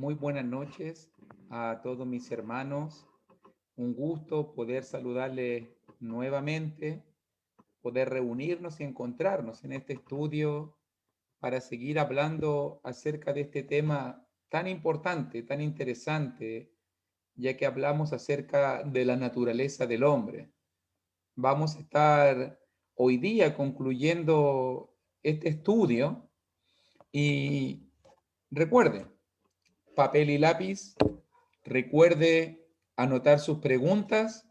Muy buenas noches a todos mis hermanos. Un gusto poder saludarles nuevamente, poder reunirnos y encontrarnos en este estudio para seguir hablando acerca de este tema tan importante, tan interesante, ya que hablamos acerca de la naturaleza del hombre. Vamos a estar hoy día concluyendo este estudio y recuerden, papel y lápiz, recuerde anotar sus preguntas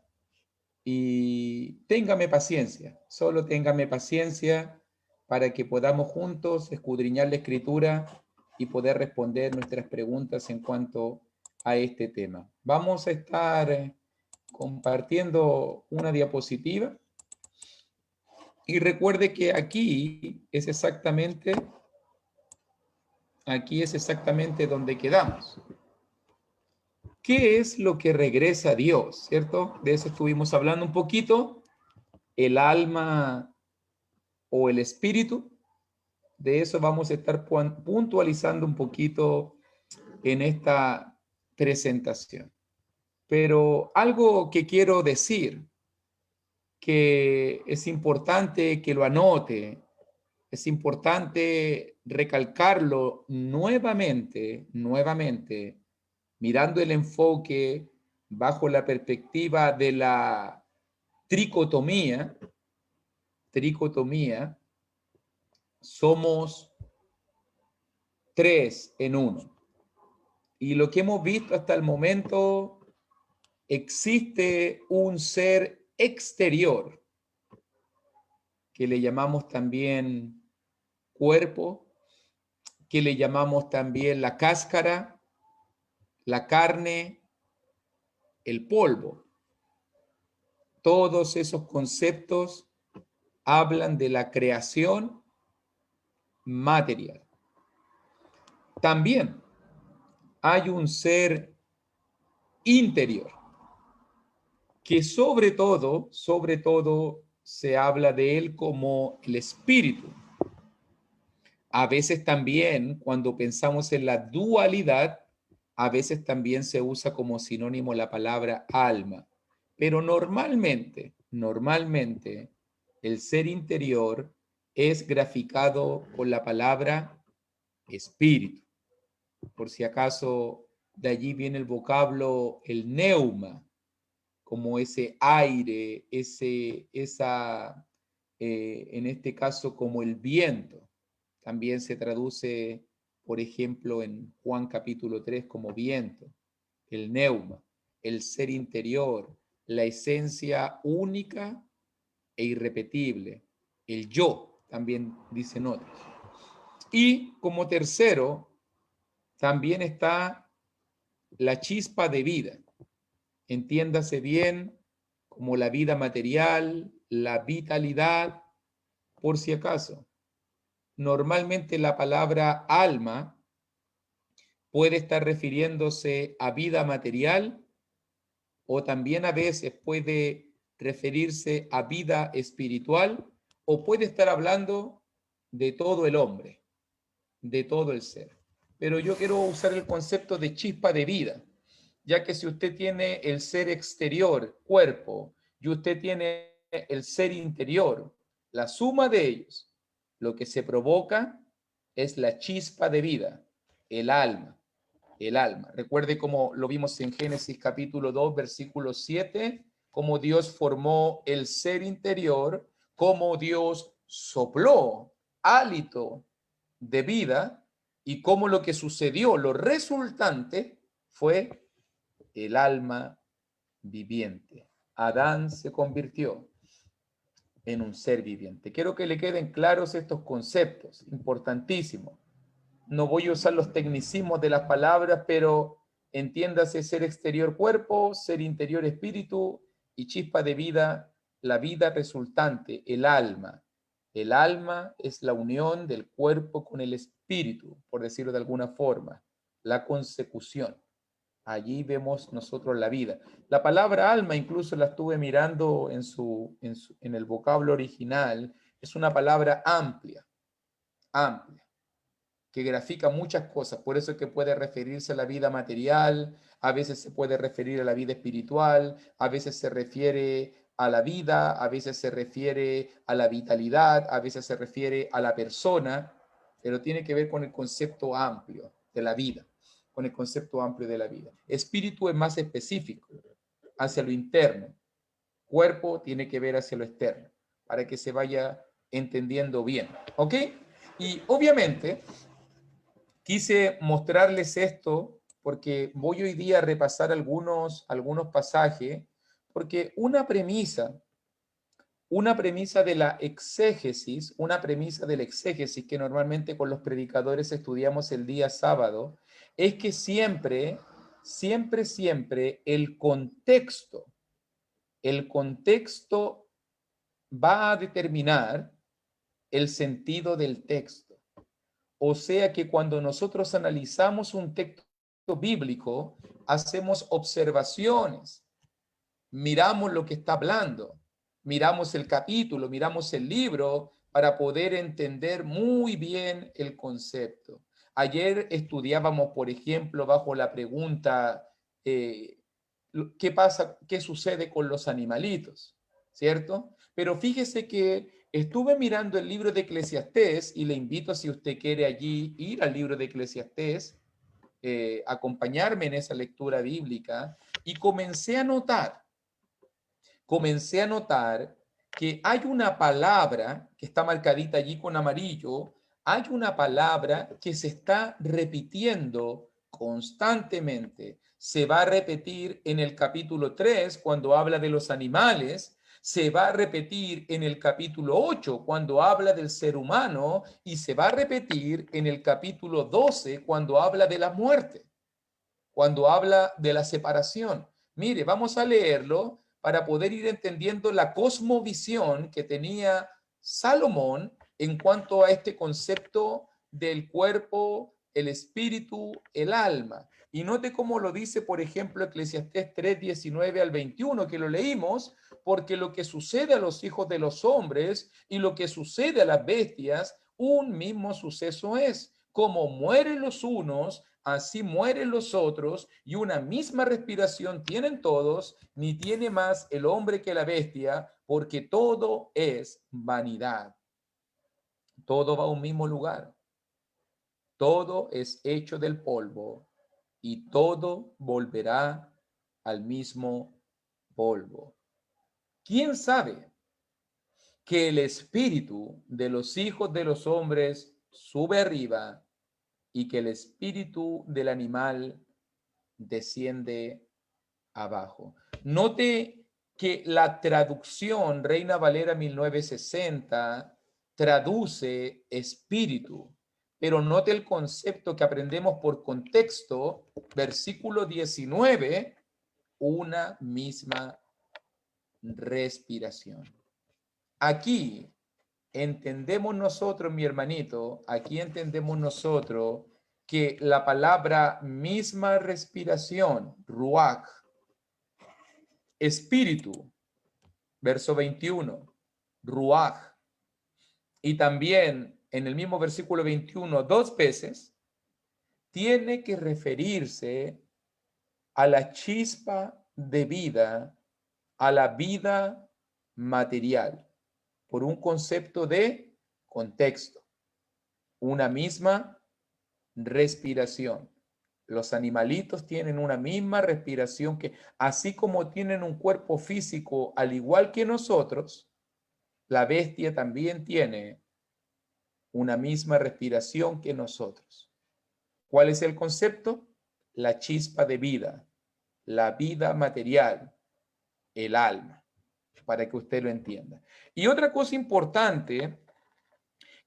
y téngame paciencia, solo téngame paciencia para que podamos juntos escudriñar la escritura y poder responder nuestras preguntas en cuanto a este tema. Vamos a estar compartiendo una diapositiva y recuerde que aquí es exactamente donde quedamos. ¿Qué es lo que regresa a Dios? ¿Cierto? De eso estuvimos hablando un poquito. El alma o el espíritu. De eso vamos a estar puntualizando un poquito en esta presentación. Pero algo que quiero decir, que es importante que lo anote, es importante recalcarlo nuevamente, mirando el enfoque bajo la perspectiva de la tricotomía, somos tres en uno. Y lo que hemos visto hasta el momento, existe un ser exterior, que le llamamos también cuerpo, que le llamamos también la cáscara, la carne, el polvo. Todos esos conceptos hablan de la creación material. También hay un ser interior, que sobre todo se habla de él como el espíritu. A veces también, cuando pensamos en la dualidad, a veces también se usa como sinónimo la palabra alma. Pero normalmente, el ser interior es graficado con la palabra espíritu. Por si acaso, de allí viene el vocablo, el neuma, como ese aire, en este caso como el viento. También se traduce, por ejemplo, en Juan capítulo 3 como viento, el neuma, el ser interior, la esencia única e irrepetible, el yo, también dicen otros. Y como tercero, también está la chispa de vida. Entiéndase bien como la vida material, la vitalidad, por si acaso. Normalmente la palabra alma puede estar refiriéndose a vida material o también a veces puede referirse a vida espiritual o puede estar hablando de todo el hombre, de todo el ser. Pero yo quiero usar el concepto de chispa de vida, ya que si usted tiene el ser exterior, cuerpo, y usted tiene el ser interior, la suma de ellos, lo que se provoca es la chispa de vida, el alma. El alma. Recuerde cómo lo vimos en Génesis capítulo 2, versículo 7, cómo Dios formó el ser interior, cómo Dios sopló hálito de vida y cómo lo que sucedió, lo resultante, fue el alma viviente. Adán se convirtió en un ser viviente. Quiero que le queden claros estos conceptos, importantísimos. No voy a usar los tecnicismos de las palabras, pero entiéndase ser exterior cuerpo, ser interior espíritu y chispa de vida, la vida resultante, el alma. El alma es la unión del cuerpo con el espíritu, por decirlo de alguna forma, la consecución. Allí vemos nosotros la vida. La palabra alma, incluso la estuve mirando en el vocablo original, es una palabra amplia, amplia. que grafica muchas cosas. Por eso es que puede referirse a la vida material, a veces se puede referir a la vida espiritual, a veces se refiere a la vida, a veces se refiere a la vitalidad, a veces se refiere a la persona, pero tiene que ver con el concepto amplio de la vida, con el concepto amplio de la vida. Espíritu es más específico, hacia lo interno. Cuerpo tiene que ver hacia lo externo, para que se vaya entendiendo bien. ¿Ok? Y obviamente quise mostrarles esto porque voy hoy día a repasar algunos pasajes, porque una premisa de la exégesis, una premisa de la exégesis que normalmente con los predicadores estudiamos el día sábado, es que siempre el contexto va a determinar el sentido del texto. O sea que cuando nosotros analizamos un texto bíblico, hacemos observaciones, miramos lo que está hablando, miramos el capítulo, miramos el libro para poder entender muy bien el concepto. Ayer estudiábamos, por ejemplo, bajo la pregunta, ¿qué pasa, qué sucede con los animalitos? ¿Cierto? Pero fíjese que estuve mirando el libro de Eclesiastés y le invito, si usted quiere allí ir al libro de Eclesiastés, acompañarme en esa lectura bíblica, y comencé a notar que hay una palabra que está marcadita allí con amarillo, hay una palabra que se está repitiendo constantemente. Se va a repetir en el capítulo 3 cuando habla de los animales, se va a repetir en el capítulo 8 cuando habla del ser humano y se va a repetir en el capítulo 12 cuando habla de la muerte, cuando habla de la separación. Mire, vamos a leerlo para poder ir entendiendo la cosmovisión que tenía Salomón en cuanto a este concepto del cuerpo, el espíritu, el alma. Y note cómo lo dice, por ejemplo, Eclesiastés 3, 19 al 21, que lo leímos, porque lo que sucede a los hijos de los hombres y lo que sucede a las bestias, un mismo suceso es. Como mueren los unos, así mueren los otros, y una misma respiración tienen todos, ni tiene más el hombre que la bestia, porque todo es vanidad. Todo va a un mismo lugar. Todo es hecho del polvo, y todo volverá al mismo polvo. ¿Quién sabe que el espíritu de los hijos de los hombres sube arriba y que el espíritu del animal desciende abajo? Note que la traducción Reina Valera 1960 traduce espíritu, pero note el concepto que aprendemos por contexto, versículo 19, una misma respiración. Aquí entendemos nosotros, mi hermanito, aquí entendemos nosotros que la palabra misma respiración, ruach, espíritu, verso 21, ruach, y también en el mismo versículo 21, dos veces, tiene que referirse a la chispa de vida, a la vida material, por un concepto de contexto, una misma respiración. Los animalitos tienen una misma respiración que, así como tienen un cuerpo físico al igual que nosotros, la bestia también tiene una misma respiración que nosotros. ¿Cuál es el concepto? La chispa de vida, la vida material, el alma, para que usted lo entienda. Y otra cosa importante,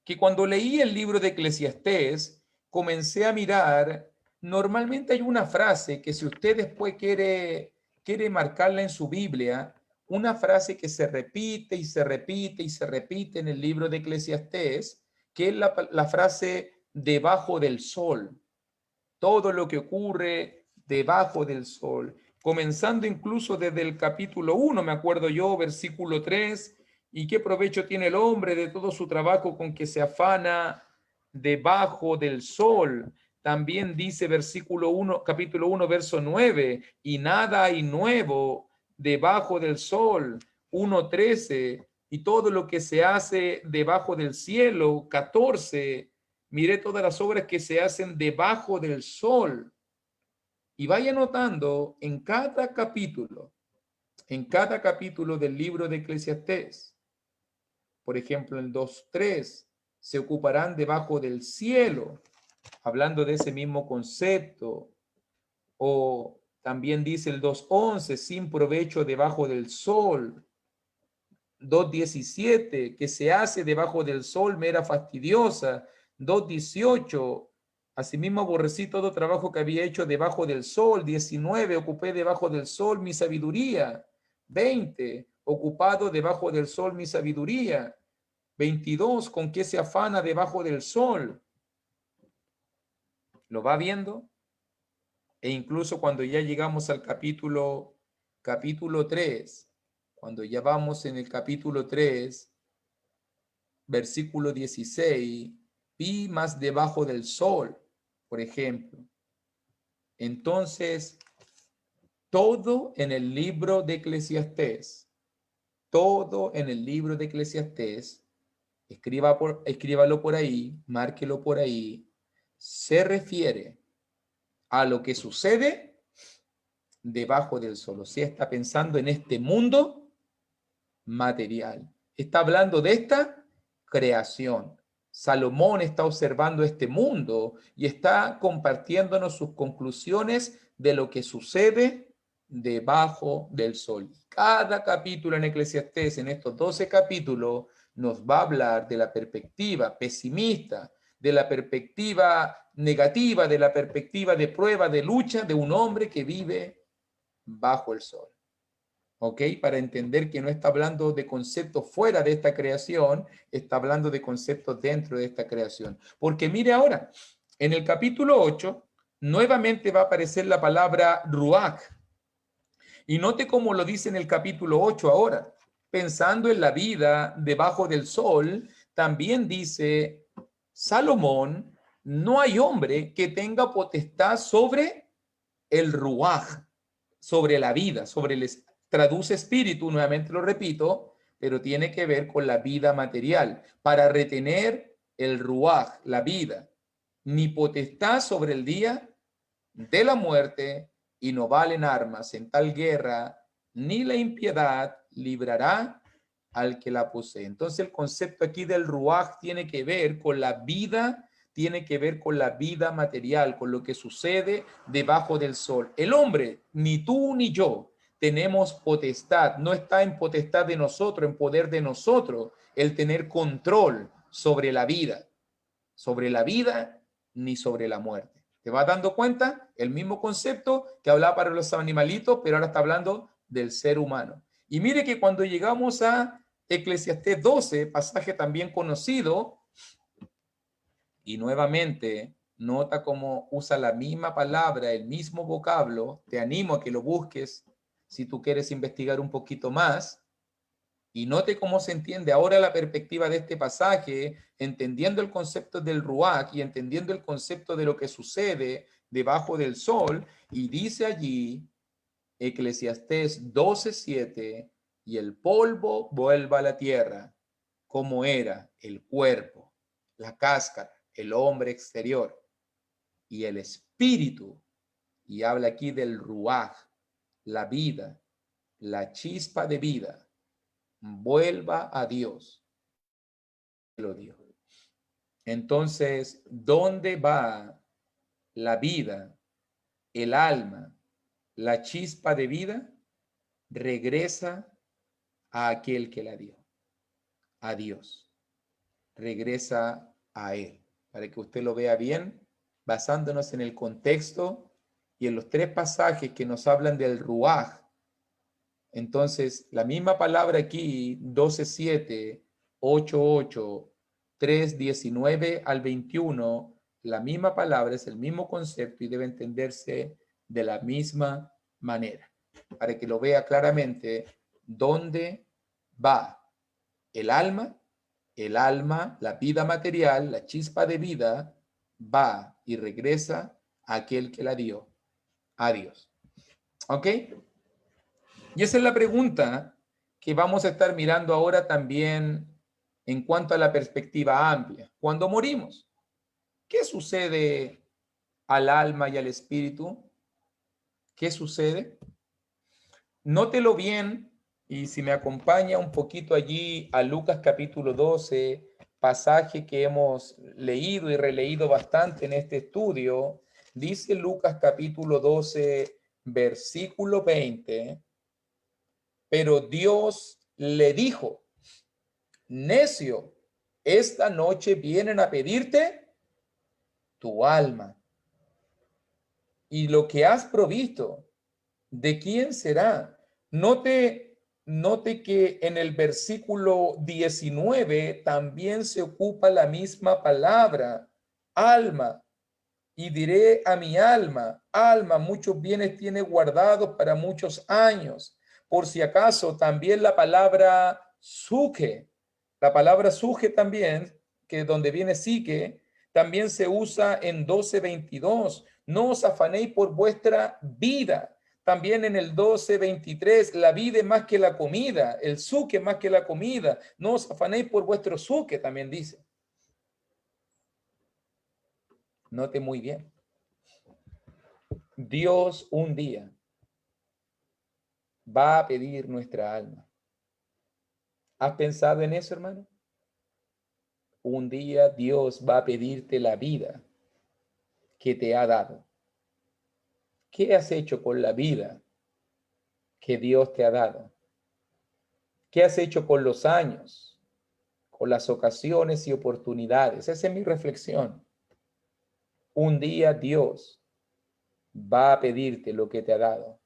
que cuando leí el libro de Eclesiastés, comencé a mirar, normalmente hay una frase que si usted después quiere marcarla en su Biblia, una frase que se repite y se repite y se repite en el libro de Eclesiastés, que es la frase debajo del sol. Todo lo que ocurre debajo del sol, comenzando incluso desde el capítulo 1, me acuerdo yo, versículo 3, ¿y qué provecho tiene el hombre de todo su trabajo con que se afana? debajo del sol. También dice versículo 1, capítulo 1, verso 9, y nada hay nuevo debajo del sol. 1:13, y todo lo que se hace debajo del cielo. 14, mire todas las obras que se hacen debajo del sol. Y vaya notando en cada capítulo del libro de Eclesiastés. Por ejemplo, en 2:3, se ocuparán debajo del cielo, hablando de ese mismo concepto. O también dice el 2:11, sin provecho debajo del sol. 2:17, que se hace debajo del sol me era fastidiosa. 2:18, asimismo aborrecí todo trabajo que había hecho debajo del sol. 19, ocupé debajo del sol mi sabiduría. 20, ocupado debajo del sol mi sabiduría. 22, con qué se afana debajo del sol. ¿Lo va viendo? E incluso cuando ya llegamos al capítulo 3, cuando ya vamos en el capítulo 3, versículo 16, vi más debajo del sol, por ejemplo. Entonces, todo en el libro de Eclesiastés, escríbalo por ahí, márquelo por ahí, se refiere a lo que sucede debajo del sol. O sea, está pensando en este mundo material. Está hablando de esta creación. Salomón está observando este mundo y está compartiéndonos sus conclusiones de lo que sucede debajo del sol. Cada capítulo en Eclesiastés, en estos 12 capítulos, nos va a hablar de la perspectiva pesimista, de la perspectiva negativa, de la perspectiva de prueba, de lucha de un hombre que vive bajo el sol. ¿Ok? Para entender que no está hablando de conceptos fuera de esta creación, está hablando de conceptos dentro de esta creación. Porque mire ahora, en el capítulo 8, nuevamente va a aparecer la palabra ruach. Y note cómo lo dice en el capítulo 8 ahora. Pensando en la vida debajo del sol, también dice Salomón, no hay hombre que tenga potestad sobre el ruach, sobre la vida, sobre el traduce espíritu, nuevamente lo repito, pero tiene que ver con la vida material, para retener el ruaj, la vida, ni potestad sobre el día de la muerte, y no valen armas en tal guerra, ni la impiedad librará al que la posee. Entonces el concepto aquí del ruaj tiene que ver con la vida, tiene que ver con la vida material, con lo que sucede debajo del sol. El hombre, ni tú ni yo, tenemos potestad, no está en potestad de nosotros, en poder de nosotros, el tener control sobre la vida, ni sobre la muerte. ¿Te vas dando cuenta? El mismo concepto que hablaba para los animalitos, pero ahora está hablando del ser humano. Y mire que cuando llegamos a Eclesiastés 12, pasaje también conocido, y nuevamente nota cómo usa la misma palabra, el mismo vocablo, te animo a que lo busques si tú quieres investigar un poquito más, y note cómo se entiende ahora la perspectiva de este pasaje, entendiendo el concepto del ruach y entendiendo el concepto de lo que sucede debajo del sol. Y dice allí, Eclesiastés 12:7, y el polvo vuelva a la tierra, como era el cuerpo, la cáscara, el hombre exterior, y el espíritu, y habla aquí del ruach, la vida, la chispa de vida, vuelva a Dios. Lo dio. Entonces, ¿dónde va la vida, el alma, la chispa de vida? Regresa a aquel que la dio, a Dios. Regresa a Él. Para que usted lo vea bien, basándonos en el contexto y en los tres pasajes que nos hablan del ruaj. Entonces, la misma palabra aquí, 12:7, 8:8, 3:19 al 21, la misma palabra, es el mismo concepto y debe entenderse de la misma manera, para que lo vea claramente dónde va el alma, El alma, la vida material, la chispa de vida, va y regresa a aquel que la dio, a Dios. ¿Ok? Y esa es la pregunta que vamos a estar mirando ahora también en cuanto a la perspectiva amplia. Cuando morimos, ¿qué sucede al alma y al espíritu? ¿Qué sucede? Nótelo bien, y si me acompaña un poquito allí a Lucas capítulo 12, pasaje que hemos leído y releído bastante en este estudio, dice Lucas capítulo 12, versículo 20, pero Dios le dijo, necio, esta noche vienen a pedirte tu alma y lo que has provisto, ¿de quién será? Note que en el versículo 19 también se ocupa la misma palabra, alma. Y diré a mi alma, alma, muchos bienes tiene guardados para muchos años. Por si acaso, también la palabra suke, la palabra suke también, que donde viene psique, también se usa en 12:22. No os afanéis por vuestra vida. También en el 12:23, la vida es más que la comida, el suke más que la comida. No os afanéis por vuestro suke, también dice. Note muy bien. Dios un día va a pedir nuestra alma. ¿Has pensado en eso, hermano? Un día Dios va a pedirte la vida que te ha dado. ¿Qué has hecho con la vida que Dios te ha dado? ¿Qué has hecho con los años, con las ocasiones y oportunidades? Esa es mi reflexión. Un día Dios va a pedirte lo que te ha dado.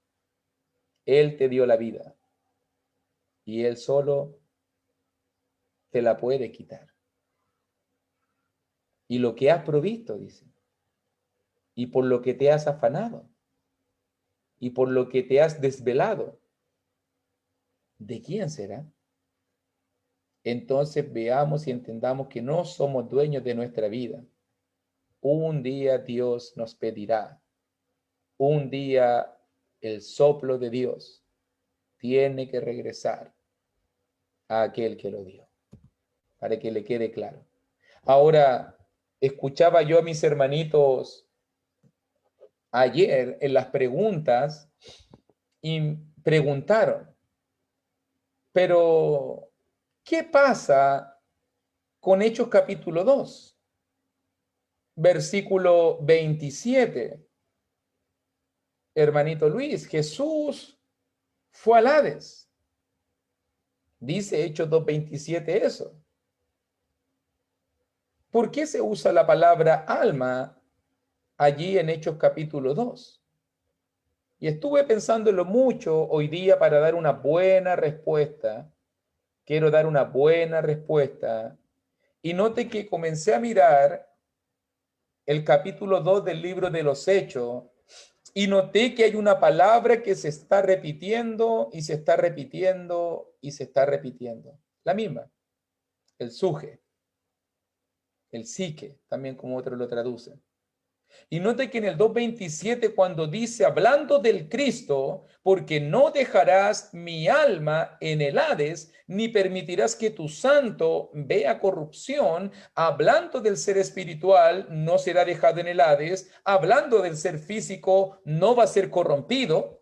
Él te dio la vida y Él solo te la puede quitar. Y lo que has provisto, dice, y por lo que te has afanado, y por lo que te has desvelado, ¿de quién será? Entonces veamos y entendamos que no somos dueños de nuestra vida. Un día Dios nos pedirá. Un día el soplo de Dios tiene que regresar a aquel que lo dio, para que le quede claro. Ahora, escuchaba yo a mis hermanitos ayer en las preguntas y preguntaron, pero ¿qué pasa con Hechos capítulo 2, versículo 27? Hermanito Luis, Jesús fue al Hades. Dice Hechos 2:27 eso. ¿Por qué se usa la palabra alma allí en Hechos capítulo 2? Y estuve pensándolo mucho hoy día para dar una buena respuesta. Quiero dar una buena respuesta. Y note que comencé a mirar el capítulo 2 del libro de los Hechos y noté que hay una palabra que se está repitiendo y se está repitiendo y se está repitiendo. La misma, el suje, el psique, también como otros lo traducen. Y note que en el 2:27 cuando dice, hablando del Cristo, porque no dejarás mi alma en el Hades, ni permitirás que tu santo vea corrupción, hablando del ser espiritual, no será dejado en el Hades, hablando del ser físico, no va a ser corrompido.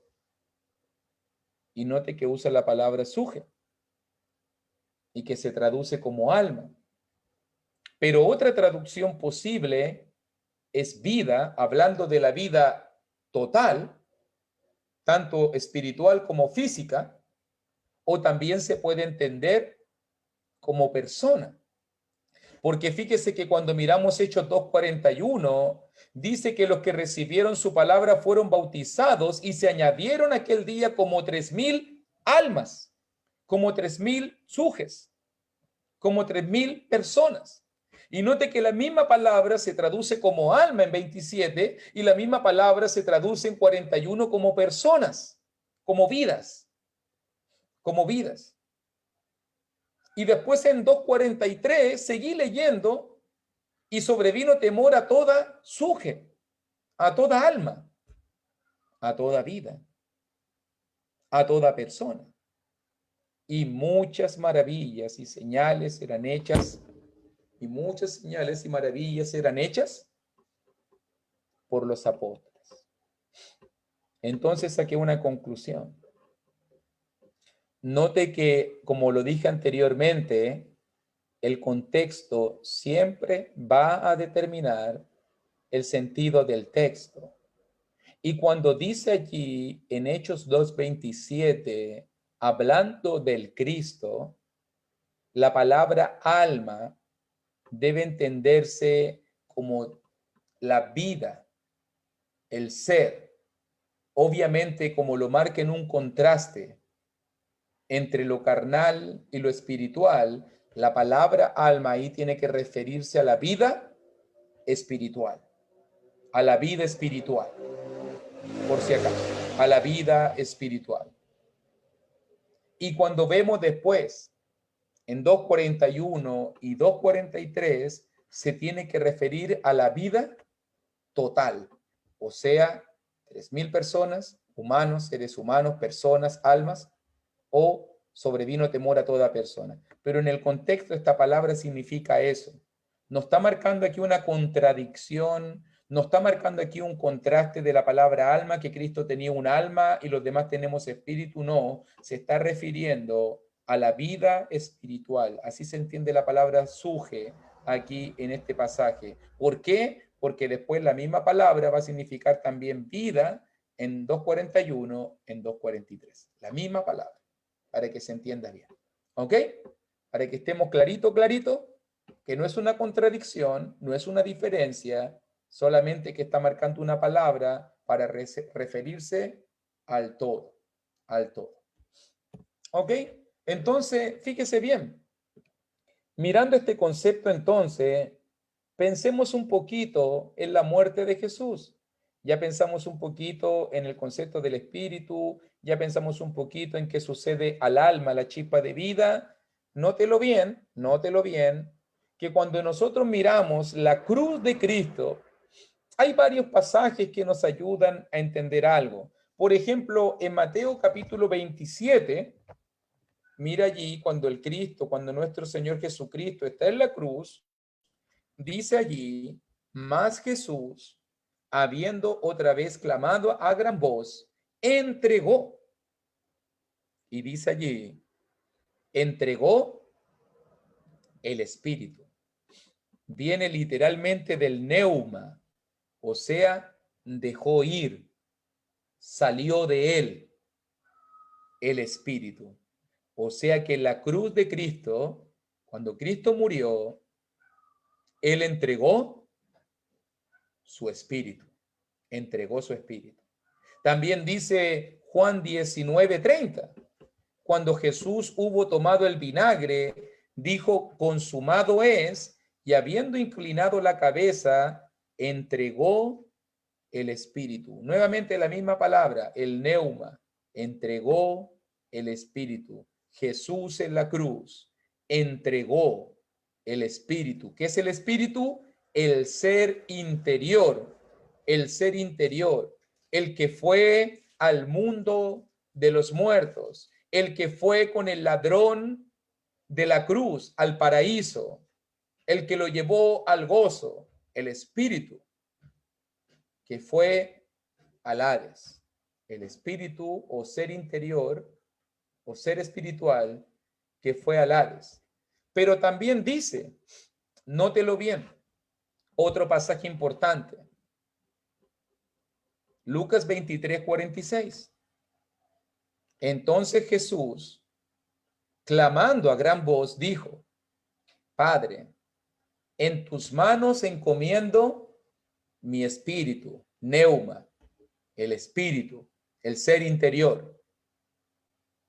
Y note que usa la palabra suje y que se traduce como alma. Pero otra traducción posible es vida, hablando de la vida total, tanto espiritual como física, o también se puede entender como persona. Porque fíjese que cuando miramos Hechos 2:41, dice que los que recibieron su palabra fueron bautizados y se añadieron aquel día como 3,000 almas, como 3,000 sujes, como 3,000 personas. Y note que la misma palabra se traduce como alma en 27 y la misma palabra se traduce en 41 como personas, como vidas, como vidas. Y después en 2:43 seguí leyendo, y sobrevino temor a toda suje, a toda alma, a toda vida, a toda persona. Y muchas maravillas y señales eran hechas, y muchas señales y maravillas eran hechas por los apóstoles. Entonces saqué una conclusión. Note que, como lo dije anteriormente, el contexto siempre va a determinar el sentido del texto. Y cuando dice allí en Hechos 2:27, hablando del Cristo, la palabra alma debe entenderse como la vida, el ser. Obviamente, como lo marca en un contraste entre lo carnal y lo espiritual, la palabra alma ahí tiene que referirse a la vida espiritual, a la vida espiritual, por si acaso, a la vida espiritual. Y cuando vemos después en 2:41 y 2:43, se tiene que referir a la vida total, o sea, 3.000 personas, humanos, seres humanos, personas, almas, o sobrevino temor a toda persona. Pero en el contexto esta palabra significa eso. No está marcando aquí una contradicción, no está marcando aquí un contraste de la palabra alma, que Cristo tenía un alma y los demás tenemos espíritu, no, se está refiriendo a la vida espiritual. Así se entiende la palabra suje aquí en este pasaje. ¿Por qué? Porque después la misma palabra va a significar también vida en 2:41, en 2:43. La misma palabra, para que se entienda bien. ¿Ok? Para que estemos clarito, que no es una contradicción, no es una diferencia, solamente que está marcando una palabra para referirse al todo, al todo. ¿Ok? Entonces, fíjese bien. Mirando este concepto entonces, pensemos un poquito en la muerte de Jesús. Ya pensamos un poquito en el concepto del espíritu, ya pensamos un poquito en qué sucede al alma, la chispa de vida. Nótelo bien, que cuando nosotros miramos la cruz de Cristo, hay varios pasajes que nos ayudan a entender algo. Por ejemplo, en Mateo capítulo 27, mira allí cuando nuestro Señor Jesucristo está en la cruz, dice allí, mas Jesús, habiendo otra vez clamado a gran voz, entregó, y dice allí, entregó el Espíritu. Viene literalmente del neuma, o sea, dejó ir, salió de él el Espíritu. O sea que en la cruz de Cristo, cuando Cristo murió, él entregó su Espíritu, entregó su Espíritu. También dice Juan 19:30, cuando Jesús hubo tomado el vinagre, dijo, consumado es, y habiendo inclinado la cabeza, entregó el Espíritu. Nuevamente la misma palabra, el neuma, entregó el Espíritu. Jesús en la cruz entregó el Espíritu. ¿Qué es el Espíritu? El ser interior, el ser interior, el que fue al mundo de los muertos, el que fue con el ladrón de la cruz al paraíso, el que lo llevó al gozo, el Espíritu que fue al Hades, el espíritu o ser interior o ser espiritual que fue al Hades. Pero también dice, nótelo bien, otro pasaje importante, Lucas 23:46. Entonces Jesús, clamando a gran voz, dijo, Padre, en tus manos encomiendo mi espíritu, neuma, el espíritu, el ser interior,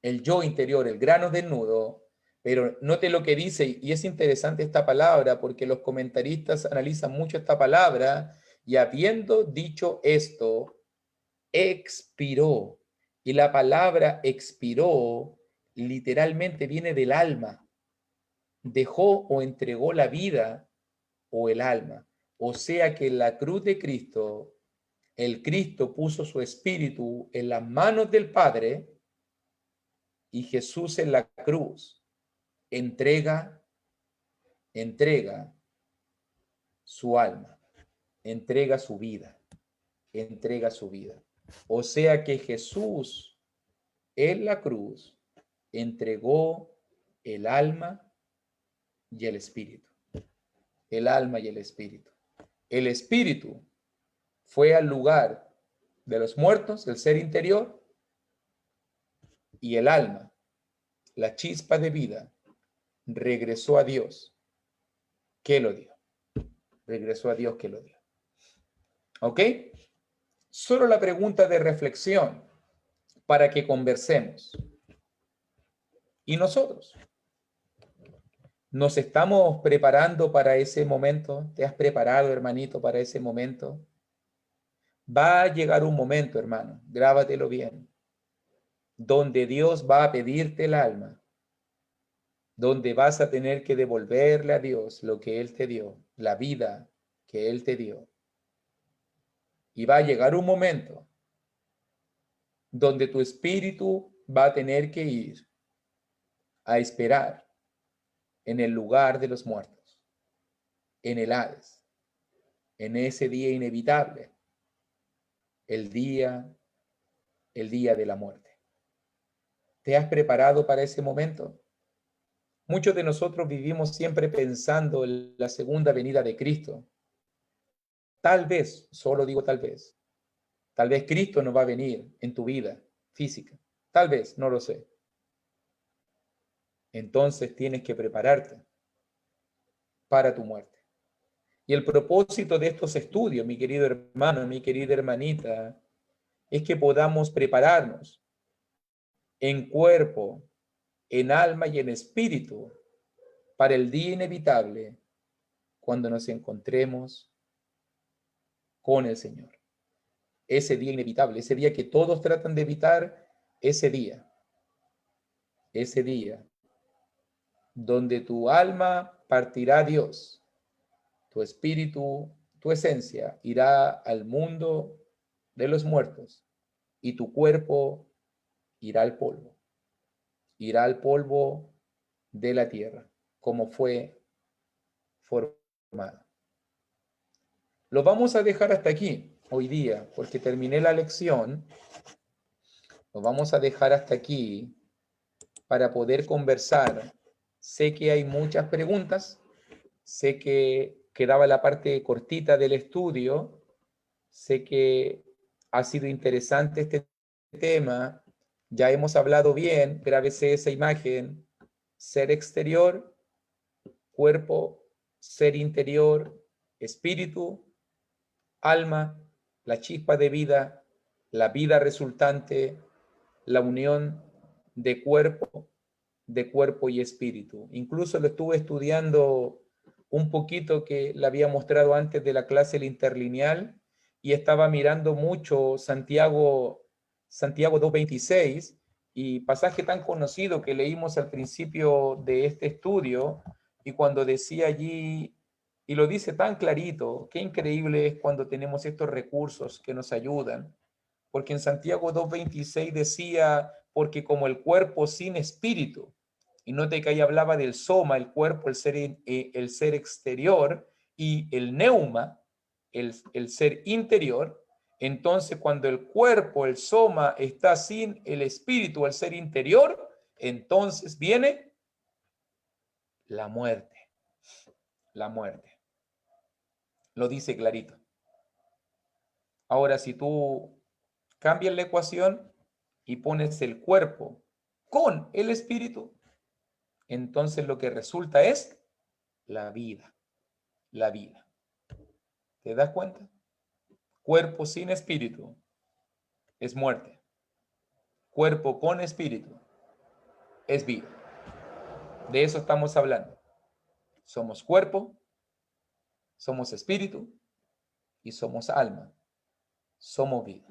el yo interior, el grano desnudo, pero note lo que dice, y es interesante esta palabra porque los comentaristas analizan mucho esta palabra, y habiendo dicho esto, expiró. Y la palabra expiró literalmente viene del alma. dejó o entregó la vida o el alma. O sea que en la cruz de Cristo, el Cristo puso su espíritu en las manos del Padre y Jesús en la cruz entrega su alma, entrega su vida, entrega su vida. O sea que Jesús en la cruz entregó el alma y el espíritu. El alma y el espíritu. El espíritu fue al lugar de los muertos, el ser interior, y el alma, la chispa de vida, regresó a Dios, que lo dio. Regresó a Dios, que lo dio. ¿Ok? Solo la pregunta de reflexión para que conversemos. ¿Y nosotros? ¿Nos estamos preparando para ese momento? ¿Te has preparado, hermanito, para ese momento? Va a llegar un momento, hermano, grábatelo bien, donde Dios va a pedirte el alma, donde vas a tener que devolverle a Dios lo que Él te dio, la vida que Él te dio. Y va a llegar un momento donde tu espíritu va a tener que ir a esperar en el lugar de los muertos, en el Hades, en ese día inevitable, el día de la muerte. ¿Te has preparado para ese momento? Muchos de nosotros vivimos siempre pensando en la segunda venida de Cristo. Tal vez, solo digo tal vez Cristo no va a venir en tu vida física. Tal vez, no lo sé. Entonces tienes que prepararte para tu muerte. Y el propósito de estos estudios, mi querido hermano, mi querida hermanita, es que podamos prepararnos en cuerpo, en alma y en espíritu para el día inevitable cuando nos encontremos con el Señor. Ese día inevitable, ese día que todos tratan de evitar, ese día donde tu alma partirá a Dios, tu espíritu, tu esencia irá al mundo de los muertos y tu cuerpo irá al polvo de la tierra, como fue formado. Lo vamos a dejar hasta aquí hoy día, porque terminé la lección. Lo vamos a dejar hasta aquí para poder conversar. Sé que hay muchas preguntas, sé que quedaba la parte cortita del estudio, sé que ha sido interesante este tema, ya hemos hablado bien, grábese esa imagen, ser exterior, cuerpo, ser interior, espíritu, alma, la chispa de vida, la vida resultante, la unión de cuerpo y espíritu. Incluso lo estuve estudiando un poquito que le había mostrado antes de la clase el interlineal y estaba mirando mucho Santiago 2:26 y pasaje tan conocido que leímos al principio de este estudio y cuando decía allí, y lo dice tan clarito, qué increíble es cuando tenemos estos recursos que nos ayudan, porque en Santiago 2:26 decía, porque como el cuerpo sin espíritu, y note que ahí hablaba del soma, el cuerpo, el ser exterior, y el neuma, el ser interior. Entonces, cuando el cuerpo, el soma, está sin el espíritu, el ser interior, entonces viene la muerte. La muerte. Lo dice clarito. Ahora, si tú cambias la ecuación y pones el cuerpo con el espíritu, entonces lo que resulta es la vida. La vida. ¿Te das cuenta? Cuerpo sin espíritu es muerte. Cuerpo con espíritu es vida. De eso estamos hablando. Somos cuerpo, somos espíritu y somos alma. Somos vida.